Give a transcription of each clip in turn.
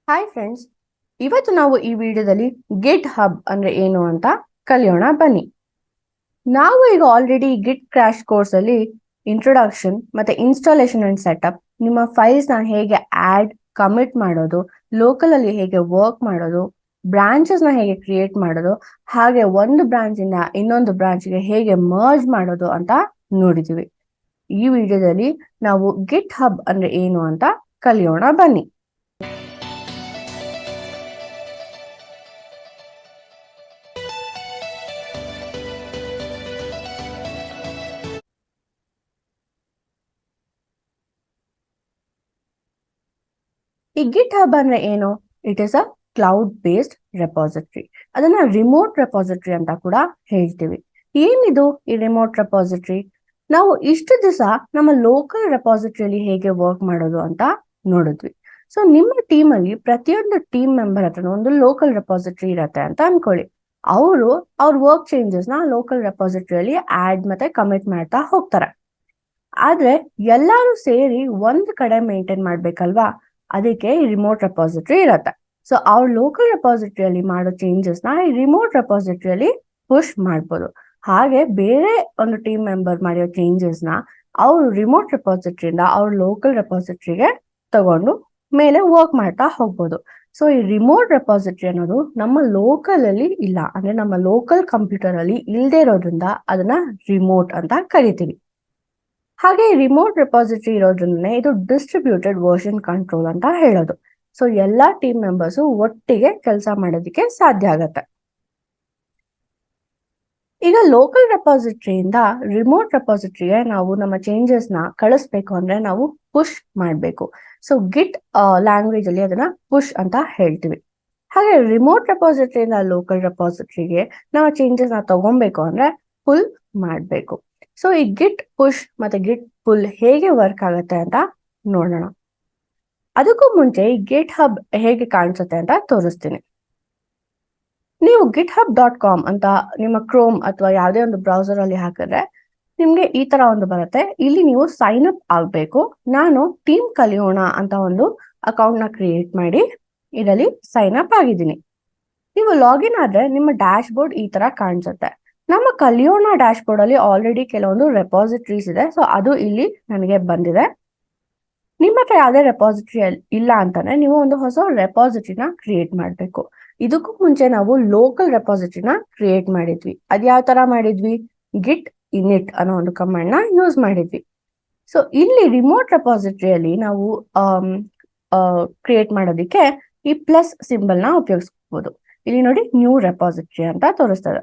Hi friends, ಇವತ್ತು ನಾವು ಈ ವಿಡಿಯೋದಲ್ಲಿ ಗಿಟ್ ಹಬ್ ಅಂದ್ರೆ ಏನು ಅಂತ ಕಲಿಯೋಣ ಬನ್ನಿ. ನಾವು ಈಗ ಆಲ್ರೆಡಿ ಗಿಟ್ ಕ್ರಾಶ್ ಕೋರ್ಸ್ ಅಲ್ಲಿ ಇಂಟ್ರೊಡಕ್ಷನ್ ಮತ್ತೆ ಇನ್ಸ್ಟಾಲೇಷನ್ ಅಂಡ್ ಸೆಟಪ್, ನಿಮ್ಮ ಫೈಲ್ಸ್ ನ ಹೇಗೆ ಆಡ್ ಕಮಿಟ್ ಮಾಡೋದು, ಲೋಕಲ್ ಅಲ್ಲಿ ಹೇಗೆ ವರ್ಕ್ ಮಾಡೋದು, ಬ್ರಾಂಚಸ್ ನ ಹೇಗೆ ಕ್ರಿಯೇಟ್ ಮಾಡೋದು, ಹಾಗೆ ಒಂದು ಬ್ರಾಂಚ್ ಇಂದ ಇನ್ನೊಂದು ಬ್ರಾಂಚ್ಗೆ ಹೇಗೆ ಮರ್ಜ್ ಮಾಡೋದು ಅಂತ ನೋಡಿದೀವಿ. ಈ ವಿಡಿಯೋದಲ್ಲಿ ನಾವು ಗಿಟ್ ಹಬ್ ಅಂದ್ರೆ ಏನು ಅಂತ ಕಲಿಯೋಣ ಬನ್ನಿ. ಈ ಗಿಟ್ ಹಬ್ ಅಂದ್ರೆ ಏನು? It is a cloud based repository. ಅದನ್ನ ರಿಮೋಟ್ ರೆಪಾಸಿಟರಿ ಅಂತ ಕೂಡ ಹೇಳ್ತೀವಿ. ಏನಿದು ಈ ರಿಮೋಟ್ ರೆಪಾಸಿಟರಿ? ನಾವು ಇಷ್ಟು ದಿವಸ ನಮ್ಮ ಲೋಕಲ್ ರೆಪಾಸಿಟರಿಯಲ್ಲಿ ಹೇಗೆ ವರ್ಕ್ ಮಾಡೋದು ಅಂತ ನೋಡಿದ್ವಿ. ಸೊ ನಿಮ್ಮ ಟೀಮ್ ಅಲ್ಲಿ ಪ್ರತಿಯೊಂದು ಟೀಮ್ ಮೆಂಬರ್ ಹತ್ರ ಒಂದು ಲೋಕಲ್ ರೆಪಾಸಿಟರಿ ಇರತ್ತೆ ಅಂತ ಅನ್ಕೊಳ್ಳಿ. ಅವರು ಅವ್ರ ವರ್ಕ್ ಚೇಂಜಸ್ ನ ಲೋಕಲ್ ರೆಪಾಸಿಟರಿಯಲ್ಲಿ ಆಡ್ ಮತ್ತೆ ಕಮಿಟ್ ಮಾಡ್ತಾ ಹೋಗ್ತಾರೆ. ಆದ್ರೆ ಎಲ್ಲಾರು ಸೇರಿ ಒಂದ್ ಕಡೆ ಮೇಂಟೈನ್ ಮಾಡ್ಬೇಕಲ್ವಾ, ಅದಕ್ಕೆ ಈ ರಿಮೋಟ್ ರೆಪಾಸಿಟರಿ ಇರತ್ತೆ. ಸೊ ಅವ್ರ ಲೋಕಲ್ ರೆಪಾಸಿಟರಿಯಲ್ಲಿ ಮಾಡೋ ಚೇಂಜಸ್ ನ ಈ ರಿಮೋಟ್ ರೆಪಾಸಿಟರಿಯಲ್ಲಿ ಪುಷ್ ಮಾಡ್ಬೋದು. ಹಾಗೆ ಬೇರೆ ಒಂದು ಟೀಮ್ ಮೆಂಬರ್ ಮಾಡಿರೋ ಚೇಂಜಸ್ ನ ಅವ್ರು ರಿಮೋಟ್ ರೆಪಾಸಿಟರಿಯಿಂದ ಅವ್ರ ಲೋಕಲ್ ರೆಪಾಸಿಟರಿಗೆ ತಗೊಂಡು ಮೇಲೆ ವರ್ಕ್ ಮಾಡ್ತಾ ಹೋಗ್ಬೋದು. ಸೊ ಈ ರಿಮೋಟ್ ರೆಪಾಸಿಟರಿ ಅನ್ನೋದು ನಮ್ಮ ಲೋಕಲ್ ಅಲ್ಲಿ ಇಲ್ಲ, ಅಂದ್ರೆ ನಮ್ಮ ಲೋಕಲ್ ಕಂಪ್ಯೂಟರ್ ಅಲ್ಲಿ ಇಲ್ಲದೆ ಇರೋದ್ರಿಂದ ಅದನ್ನ ರಿಮೋಟ್ ಅಂತ ಕರಿತೀವಿ. ಹಾಗೆ ರಿಮೋಟ್ ರೆಪಾಸಿಟರಿ ಇರೋದ್ರಿಂದನೇ ಇದು ಡಿಸ್ಟ್ರಿಬ್ಯೂಟೆಡ್ ವರ್ಷನ್ ಕಂಟ್ರೋಲ್ ಅಂತ ಹೇಳೋದು. ಸೊ ಎಲ್ಲಾ ಟೀಮ್ ಮೆಂಬರ್ಸ್ ಒಟ್ಟಿಗೆ ಕೆಲಸ ಮಾಡೋದಕ್ಕೆ ಸಾಧ್ಯ ಆಗತ್ತೆ. ಈಗ ಲೋಕಲ್ ರೆಪಾಸಿಟರಿಯಿಂದ ರಿಮೋಟ್ ರೆಪಾಸಿಟರಿಗೆ ನಾವು ನಮ್ಮ ಚೇಂಜಸ್ ನ ಕಳಿಸ್ಬೇಕು ಅಂದ್ರೆ ನಾವು ಪುಷ್ ಮಾಡಬೇಕು. ಸೊ ಗಿಟ್ ಲ್ಯಾಂಗ್ವೇಜ್ ಅಲ್ಲಿ ಅದನ್ನ ಪುಷ್ ಅಂತ ಹೇಳ್ತೀವಿ. ಹಾಗೆ ರಿಮೋಟ್ ರೆಪಾಸಿಟರಿಯಿಂದ ಲೋಕಲ್ ರೆಪಾಸಿಟರಿಗೆ ನಾವು ಚೇಂಜಸ್ ನ ತಗೊಬೇಕು ಅಂದ್ರೆ ಪುಲ್ ಮಾಡಬೇಕು. ಸೊ ಈ ಗಿಟ್ ಪುಷ್ ಮತ್ತೆ ಗಿಟ್ ಪುಲ್ ಹೇಗೆ ವರ್ಕ್ ಆಗುತ್ತೆ ಅಂತ ನೋಡೋಣ. ಅದಕ್ಕೂ ಮುಂಚೆ ಈ ಗಿಟ್ ಹಬ್ ಹೇಗೆ ಕಾಣಿಸುತ್ತೆ ಅಂತ ತೋರಿಸ್ತೀನಿ. ನೀವು github.com ಅಂತ ನಿಮ್ಮ ಕ್ರೋಮ್ ಅಥವಾ ಯಾವುದೇ ಒಂದು ಬ್ರೌಸರ್ ಅಲ್ಲಿ ಹಾಕಿದ್ರೆ ನಿಮ್ಗೆ ಈ ತರ ಒಂದು ಬರುತ್ತೆ. ಇಲ್ಲಿ ನೀವು ಸೈನ್ ಅಪ್ ಆಗ್ಬೇಕು. ನಾನು ಟೀಮ್ ಕಲಿಯೋಣ ಅಂತ ಒಂದು ಅಕೌಂಟ್ ನ ಕ್ರಿಯೇಟ್ ಮಾಡಿ ಇದರಲ್ಲಿ ಸೈನ್ ಅಪ್ ಆಗಿದ್ದೀನಿ. ನೀವು ಲಾಗಿನ್ ಆದ್ರೆ ನಿಮ್ಮ ಡ್ಯಾಶ್ ಬೋರ್ಡ್ ಈ ತರ ಕಾಣಿಸುತ್ತೆ. ನಮ್ಮ ಕಲಿಯೋಣ ಡ್ಯಾಶ್ ಬೋರ್ಡ್ ಅಲ್ಲಿ ಆಲ್ರೆಡಿ ಕೆಲವೊಂದು ರೆಪಾಸಿಟರೀಸ್ ಇದೆ. ಸೊ ಅದು ಇಲ್ಲಿ ನನಗೆ ಬಂದಿದೆ. ನಿಮ್ಮ ಹತ್ರ ಯಾವುದೇ ರೆಪಾಸಿಟರಿ ಇಲ್ಲ ಅಂತಾನೆ ನೀವು ಒಂದು ಹೊಸ ರೆಪಾಸಿಟರಿನ ಕ್ರಿಯೇಟ್ ಮಾಡಬೇಕು. ಇದಕ್ಕೂ ಮುಂಚೆ ನಾವು ಲೋಕಲ್ ರೆಪಾಸಿಟರಿನ ಕ್ರಿಯೇಟ್ ಮಾಡಿದ್ವಿ. ಅದ್ ಯಾವ ತರ ಮಾಡಿದ್ವಿ? ಗಿಟ್ ಇನಿಟ್ ಅನ್ನೋ ಒಂದು ಕಮಾಂಡ್ ನ ಯೂಸ್ ಮಾಡಿದ್ವಿ. ಸೊ ಇಲ್ಲಿ ರಿಮೋಟ್ ರೆಪಾಸಿಟರಿಯಲ್ಲಿ ನಾವು ಕ್ರಿಯೇಟ್ ಮಾಡೋದಕ್ಕೆ ಈ ಪ್ಲಸ್ ಸಿಂಬಲ್ ನ ಉಪಯೋಗಿಸಬಹುದು. ಇಲ್ಲಿ ನೋಡಿ ನ್ಯೂ ರೆಪಾಸಿಟರಿ ಅಂತ ತೋರಿಸ್ತದೆ.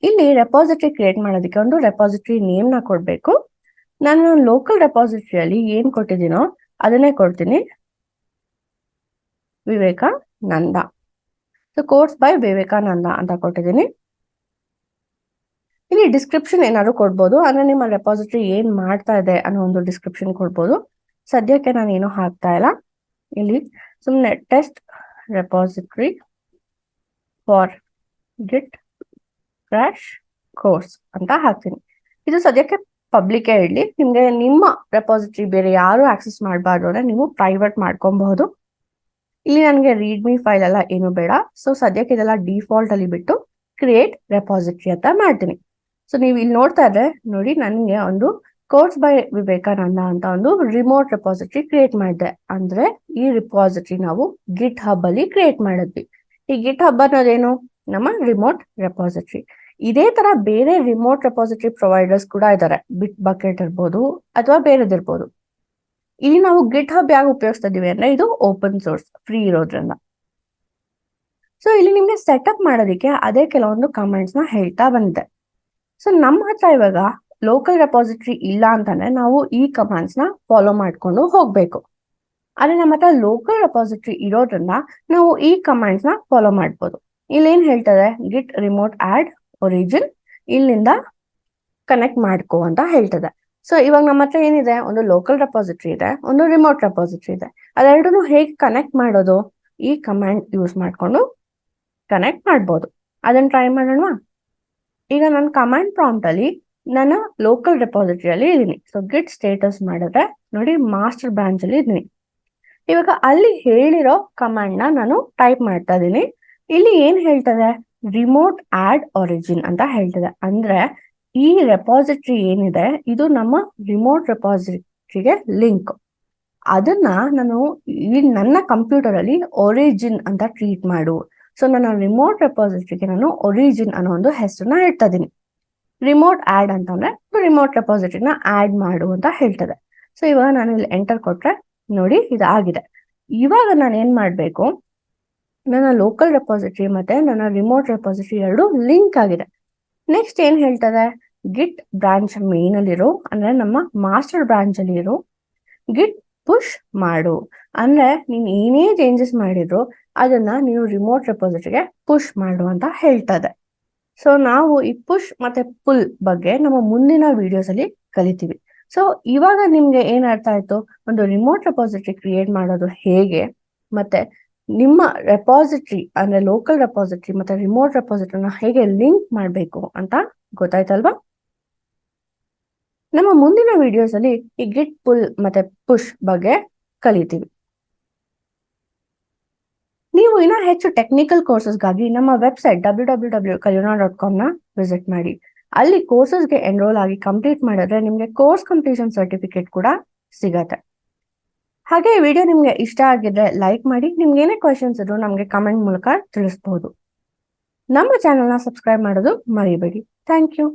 ಇಲ್ಲಿ ರೆಪಾಸಿಟರಿ ಕ್ರಿಯೇಟ್ ಮಾಡೋದಕ್ಕೆ ಒಂದು ರೆಪಾಸಿಟರಿ ನೇಮ್ ನ ಕೊಡ್ಬೇಕು. ನಾನು ಲೋಕಲ್ ರೆಪಾಸಿಟರಿಯಲ್ಲಿ ಏನ್ ಕೊಟ್ಟಿದ್ದೀನೋ ಅದನ್ನೇ ಕೊಡ್ತೀನಿ, Vivekananda. So course by Vivekananda ಅಂತ ಕೊಟ್ಟಿದ್ದೀನಿ. ಇಲ್ಲಿ ಡಿಸ್ಕ್ರಿಪ್ಷನ್ ಏನಾದ್ರು ಕೊಡ್ಬೋದು, ಅಂದ್ರೆ ನಿಮ್ಮ ರೆಪಾಸಿಟರಿ ಏನ್ ಮಾಡ್ತಾ ಇದೆ ಅನ್ನೋ ಒಂದು ಡಿಸ್ಕ್ರಿಪ್ಷನ್ ಕೊಡ್ಬೋದು. ಸದ್ಯಕ್ಕೆ ನಾನು ಏನು ಹಾಕ್ತಾ ಇಲ್ಲ. ಇಲ್ಲಿ ಸುಮ್ಮನೆ test repository for Git crash course ಅಂತ ಹಾಕ್ತೀನಿ. ಇದು ಸದ್ಯಕ್ಕೆ ಪಬ್ಲಿಕ್ ಇಡ್ಲಿ. ನಿಮ್ಗೆ ನಿಮ್ಮ ರೆಪಾಸಿಟರಿ ಬೇರೆ ಯಾರು ಆಕ್ಸೆಸ್ ಮಾಡಬಾರ್ದು ಅಂದ್ರೆ ನೀವು ಪ್ರೈವೇಟ್ ಮಾಡ್ಕೊಬಹುದು. ಇಲ್ಲಿ ನನಗೆ ರೀಡ್ಮಿ ಫೈಲ್ ಎಲ್ಲ ಏನು ಬೇಡ. ಸೊ ಸದ್ಯಕ್ಕೆ ಇದೆಲ್ಲ ಡಿಫಾಲ್ಟ್ ಅಲ್ಲಿ ಬಿಟ್ಟು ಕ್ರಿಯೇಟ್ ರೆಪಾಸಿಟರಿ ಅಂತ ಮಾಡ್ತೀನಿ. ಸೊ ನೀವು ಇಲ್ಲಿ ನೋಡ್ತಾ ಇದ್ರೆ ನೋಡಿ, ನನಗೆ ಒಂದು ಕೋರ್ಸ್ ಬೈ ವಿವೇಕಾನಂದ ಅಂತ ಒಂದು ರಿಮೋಟ್ ರೆಪಾಸಿಟರಿ ಕ್ರಿಯೇಟ್ ಮಾಡಿದೆ. ಅಂದ್ರೆ ಈ ರೆಪಾಸಿಟರಿ ನಾವು ಗಿಟ್ ಹಬ್ ಅಲ್ಲಿ ಕ್ರಿಯೇಟ್ ಮಾಡಿದ್ವಿ. ಈ ಗಿಟ್ ಹಬ್ ಅನ್ನೋದೇನು? ನಮ್ಮ ರಿಮೋಟ್ ರೆಪಾಸಿಟರಿ. ಇದೇ ತರ ಬೇರೆ ರಿಮೋಟ್ ರೆಪಾಸಿಟರಿ ಪ್ರೊವೈಡರ್ಸ್ ಕೂಡ ಇದ್ದಾರೆ. ಬಿಟ್ ಬಕೆಟ್ ಇರ್ಬೋದು ಅಥವಾ ಬೇರೆದಿರ್ಬೋದು. ಇಲ್ಲಿ ನಾವು ಗಿಟ್ ಹಬ್ ಯಾಕೆ ಉಪಯೋಗಿಸ್ತಾ ಇದೀವಿ ಅಂದ್ರೆ ಇದು ಓಪನ್ ಸೋರ್ಸ್, ಫ್ರೀ ಇರೋದ್ರಿಂದ. ಸೊ ಇಲ್ಲಿ ನಿಮ್ಗೆ ಸೆಟಪ್ ಮಾಡೋದಕ್ಕೆ ಅದೇ ಕೆಲವೊಂದು ಕಮೆಂಟ್ಸ್ ನ ಹೇಳ್ತಾ ಬಂದಿದೆ. ಸೊ ನಮ್ಮ ಹತ್ರ ಇವಾಗ ಲೋಕಲ್ ರೆಪಾಸಿಟರಿ ಇಲ್ಲ ಅಂತಂದ್ರೆ ನಾವು ಈ ಕಮಾಂಡ್ಸ್ ನ ಫಾಲೋ ಮಾಡ್ಕೊಂಡು ಹೋಗ್ಬೇಕು. ಆದ್ರೆ ನಮ್ಮ ಹತ್ರ ಲೋಕಲ್ ರೆಪಾಸಿಟರಿ ಇರೋದ್ರಿಂದ ನಾವು ಈ ಕಮಾಂಡ್ಸ್ ನ ಫಾಲೋ ಮಾಡ್ಬೋದು. ಇಲ್ಲಿ ಏನ್ ಹೇಳ್ತದೆ? ಗಿಟ್ ರಿಮೋಟ್ ಆಡ್ ಒರಿಜಿನ್, ಇಲ್ಲಿಂದ ಕನೆಕ್ಟ್ ಮಾಡ್ಕೋ ಅಂತ ಹೇಳ್ತದೆ. ಸೊ ಇವಾಗ ನಮ್ಮ ಹತ್ರ ಏನಿದೆ? ಒಂದು ಲೋಕಲ್ ರೆಪಾಸಿಟರಿ ಇದೆ, ಒಂದು ರಿಮೋಟ್ ರೆಪಾಸಿಟರಿ ಇದೆ. ಅದೆರಡನ್ನು ಹೇಗೆ ಕನೆಕ್ಟ್ ಮಾಡೋದು? ಈ ಕಮಾಂಡ್ ಯೂಸ್ ಮಾಡ್ಕೊಂಡು ಕನೆಕ್ಟ್ ಮಾಡ್ಬೋದು. ಅದನ್ನ ಟ್ರೈ ಮಾಡೋಣ. ಈಗ ನನ್ನ ಕಮಾಂಡ್ ಪ್ರಾಂಪ್ಟ್ ಅಲ್ಲಿ ನನ್ನ ಲೋಕಲ್ ರೆಪಾಸಿಟರಿಯಲ್ಲಿ ಇದೀನಿ. ಸೊ ಗಿಟ್ ಸ್ಟೇಟಸ್ ಮಾಡಿದ್ರೆ ನೋಡಿ ಮಾಸ್ಟರ್ ಬ್ರಾಂಚ್ ಅಲ್ಲಿ ಇದೀನಿ. ಇವಾಗ ಅಲ್ಲಿ ಹೇಳಿರೋ ಕಮಾಂಡ್ ನಾನು ಟೈಪ್ ಮಾಡ್ತಾ ಇದ್ದೀನಿ. ಇಲ್ಲಿ ಏನ್ ಹೇಳ್ತದೆ, ರಿಮೋಟ್ ಆಡ್ ಒರಿಜಿನ್ ಅಂತ ಹೇಳ್ತದೆ. ಅಂದ್ರೆ ಈ ರೆಪಾಸಿಟರಿ ಏನಿದೆ ಇದು ನಮ್ಮ ರಿಮೋಟ್ ರೆಪಾಸಿಟರಿಗೆ ಲಿಂಕ್. ಅದನ್ನ ನಾನು ಈ ನನ್ನ ಕಂಪ್ಯೂಟರ್ ಅಲ್ಲಿ ಒರಿಜಿನ್ ಅಂತ ಟ್ರೀಟ್ ಮಾಡು. ಸೊ ನನ್ನ ರಿಮೋಟ್ ರೆಪಾಸಿಟರಿಗೆ ನಾನು ಒರಿಜಿನ್ ಅನ್ನೋ ಒಂದು ಹೆಸರನ್ನ ಇಡ್ತಾ ಇದೀನಿ. ರಿಮೋಟ್ ಆಡ್ ಅಂತಂದ್ರೆ ರಿಮೋಟ್ ರೆಪಾಸಿಟರಿನ ಆಡ್ ಮಾಡು ಅಂತ ಹೇಳ್ತದೆ. ಸೊ ಇವಾಗ ನಾನು ಇಲ್ಲಿ ಎಂಟರ್ ಕೊಟ್ರೆ ನೋಡಿ ಇದಾಗಿದೆ. ಇವಾಗ ನಾನು ಏನ್ ಮಾಡ್ಬೇಕು, ನನ್ನ ಲೋಕಲ್ ರೆಪಾಸಿಟರಿ ಮತ್ತೆ ನನ್ನ ರಿಮೋಟ್ ರೆಪಾಸಿಟರಿ ಎರಡು ಲಿಂಕ್ ಆಗಿದೆ. ನೆಕ್ಸ್ಟ್ ಏನ್ ಹೇಳ್ತದೆ, ಗಿಟ್ ಬ್ರಾಂಚ್ ಮೇನ್ ಅಲ್ಲಿರೋ ಅಂದ್ರೆ ನಮ್ಮ ಮಾಸ್ಟರ್ ಬ್ರಾಂಚ್ ಅಲ್ಲಿ ಇರೋ ಗಿಟ್ ಪುಷ್ ಮಾಡು. ಅಂದ್ರೆ ನೀನ್ ಏನೇ ಚೇಂಜಸ್ ಮಾಡಿದ್ರು ಅದನ್ನ ನೀವು ರಿಮೋಟ್ ರೆಪಾಸಿಟರಿಗೆ ಪುಷ್ ಮಾಡು ಅಂತ ಹೇಳ್ತದೆ. ಸೊ ನಾವು ಈ ಪುಷ್ ಮತ್ತೆ ಪುಲ್ ಬಗ್ಗೆ ನಮ್ಮ ಮುಂದಿನ ವಿಡಿಯೋಸ್ ಅಲ್ಲಿ ಕಲಿತೀವಿ. ಸೊ ಇವಾಗ ನಿಮ್ಗೆ ಏನ್ ಅರ್ಥ ಆಯ್ತು, ಒಂದು ರಿಮೋಟ್ ರೆಪಾಸಿಟರಿ ಕ್ರಿಯೇಟ್ ಮಾಡೋದು ಹೇಗೆ, ಮತ್ತೆ ನಿಮ್ಮ ರೆಪಾಸಿಟರಿ ಅಂದ್ರೆ ಲೋಕಲ್ ರೆಪಾಸಿಟರಿ ಮತ್ತೆ ರಿಮೋಟ್ ರೆಪಾಸಿಟರಿನ ಹೇಗೆ ಲಿಂಕ್ ಮಾಡಬೇಕು ಅಂತ ಗೊತ್ತಾಯ್ತಲ್ವಾ? ನಮ್ಮ ಮುಂದಿನ ವಿಡಿಯೋಸ್ ಅಲ್ಲಿ ಈ ಗಿಟ್ ಪುಲ್ ಮತ್ತೆ ಪುಷ್ ಬಗ್ಗೆ ಕಲಿತೀವಿ. ನೀವು ಇನ್ನೂ ಹೆಚ್ಚು ಟೆಕ್ನಿಕಲ್ ಕೋರ್ಸಸ್ಗಾಗಿ ನಮ್ಮ ವೆಬ್ಸೈಟ್ www.kaliyona.com ನ ವಿಸಿಟ್ ಮಾಡಿ. ಅಲ್ಲಿ ಕೋರ್ಸಸ್ಗೆ ಎನ್ರೋಲ್ ಆಗಿ ಕಂಪ್ಲೀಟ್ ಮಾಡಿದ್ರೆ ನಿಮ್ಗೆ ಕೋರ್ಸ್ ಕಂಪ್ಲೀಷನ್ ಸರ್ಟಿಫಿಕೇಟ್ ಕೂಡ ಸಿಗತ್ತೆ. ಹಾಗೆ ಈ ವಿಡಿಯೋ ನಿಮ್ಗೆ ಇಷ್ಟ ಆಗಿದ್ರೆ ಲೈಕ್ ಮಾಡಿ. ನಿಮ್ಗೆ ಏನೇ ಕ್ವೆಶನ್ಸ್ ಇದ್ರು ನಮ್ಗೆ ಕಮೆಂಟ್ ಮೂಲಕ ತಿಳಿಸಬಹುದು. ನಮ್ಮ ಚಾನೆಲ್ನ ಸಬ್ಸ್ಕ್ರೈಬ್ ಮಾಡೋದು ಮರಿಬೇಡಿ. Thank you.